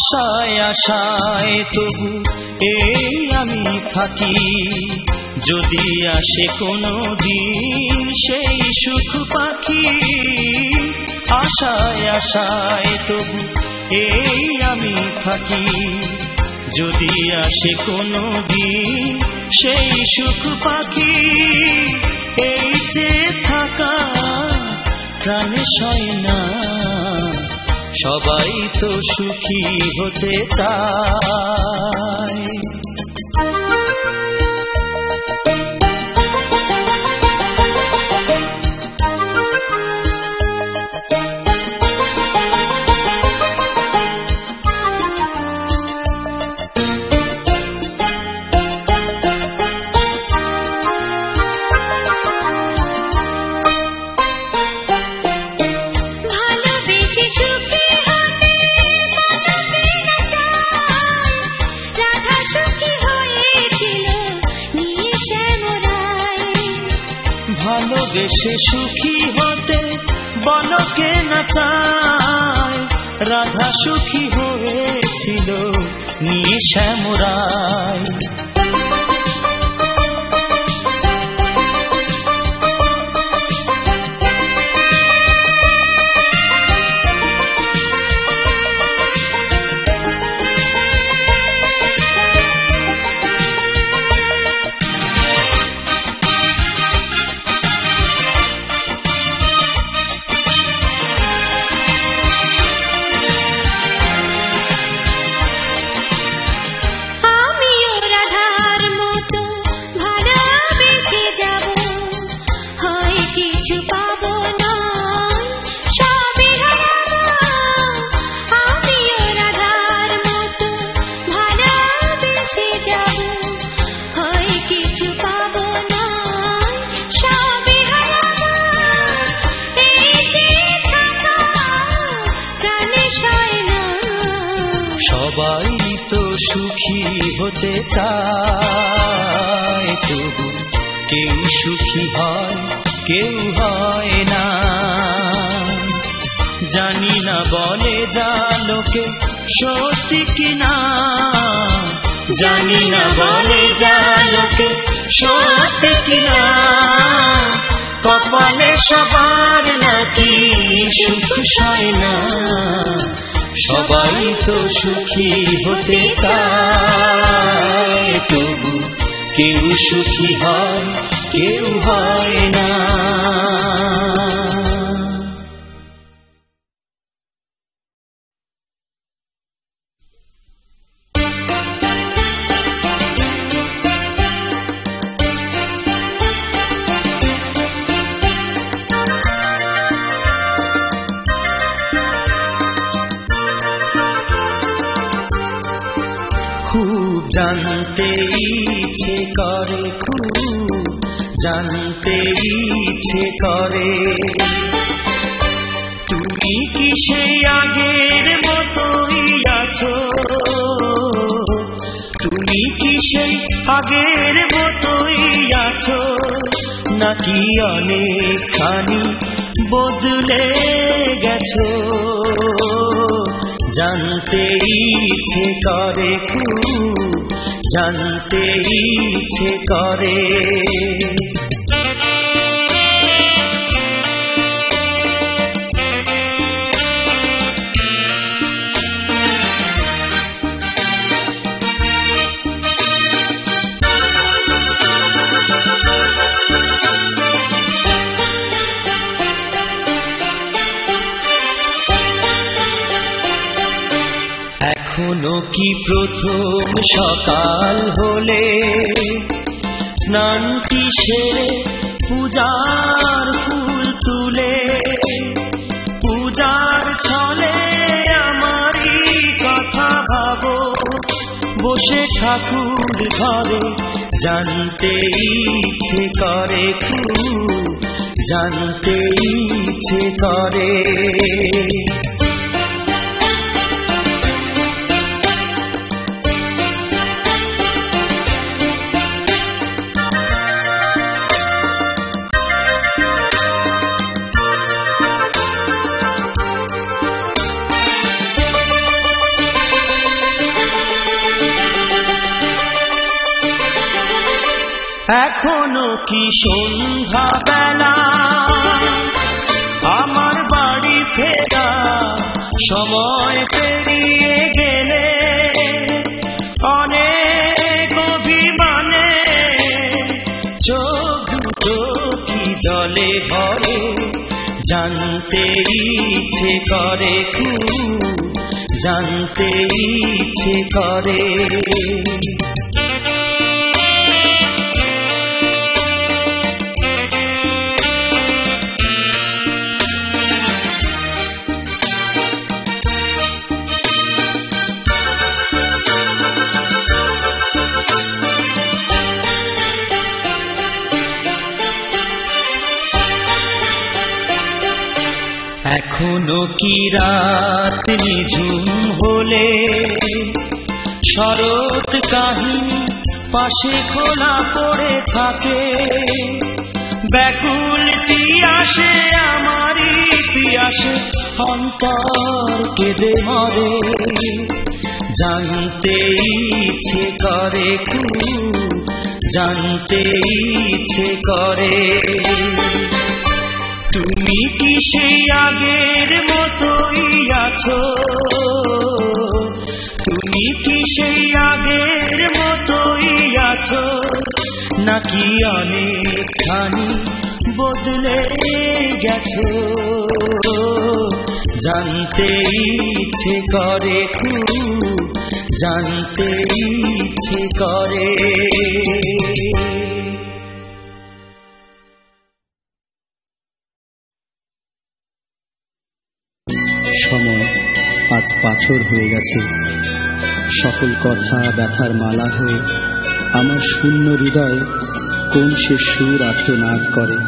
আশায় আশায় তবু এই আমি থাকি, যদি আসে কোনো দিন সেই সুখ পাখি। আশায় আশায় তবু এই আমি থাকি, যদি আসে কোনো দিন সেই সুখ পাখি। এই যে থাকা প্রাণে সয় না, সবাই তো সুখী হতে চায়। ভালোবেসে সুখী হতে বনকে না চায়, রাধা সুখী হয়েছিল নিয়ে শ্যামরায়। সবাই তো সুখী হতে চায়, তবু কেউ সুখী হয় কেউ হয় না। জানি না বলে যা লোকে সত্যি কিনা, জানি না বলে যা লোকে সত্যি কিনা। কপালে সবার নাকি সুখ সয় না, সবাই তো সুখী হতে চায়, তবু কেউ সুখী হয় কেউ হয় না। খুব জানতে ইচ্ছে করে, খুব জানতে ইচ্ছে করে, তুমি কি সেই আগের মতোই আছো, তুমি কি সেই আগের মতোই আছো, নাকি অনেকখানি বদলে গেছো। জানতে ইচ্ছে করে, খুব জানতে ইচ্ছে করে। এখনো কি প্রথম সকাল হলে স্নানটি সেরে পূজার ফুল তুলে, পূজার ছলে আমারই কথা ভাবো বসে ঠাকুর ঘরে। জানতে ইচ্ছে করে, খুব জানতে ইচ্ছে করে। এখনো কি সন্ধ্যা বেলা, আমার বাড়ি ফেরা সময় পেরিয়ে গেলে অনেক অভিমানে চোখ দুটো কি জলে ভরে, জানতে ইচ্ছে করে খুব, জানতে ইচ্ছে করে। এখনো কি রাত নিঝুম হলে শরৎ কাহিনী পাশে খোলা পড়ে থাকে, ব্যাকুল পিয়াসে আমারই পিয়াসে অন্তর কেঁদে মরে, জানতে ইচ্ছে করে খুব, জানতে ইচ্ছে করে। তুমি কি সেই আগের মতোই আছো, তুমি কি সেই আগের মতোই আছো, নাকি অনেকখানি বদলে গেছো, জানতে ইচ্ছে করে খুব, জানতে ইচ্ছে করে। সময় আজ পাথর হয়ে গেছে, সকল কথা ব্যথার মালা হয়ে আমার শূন্য হৃদয় কোন সে সুর আর্তনাদ করে।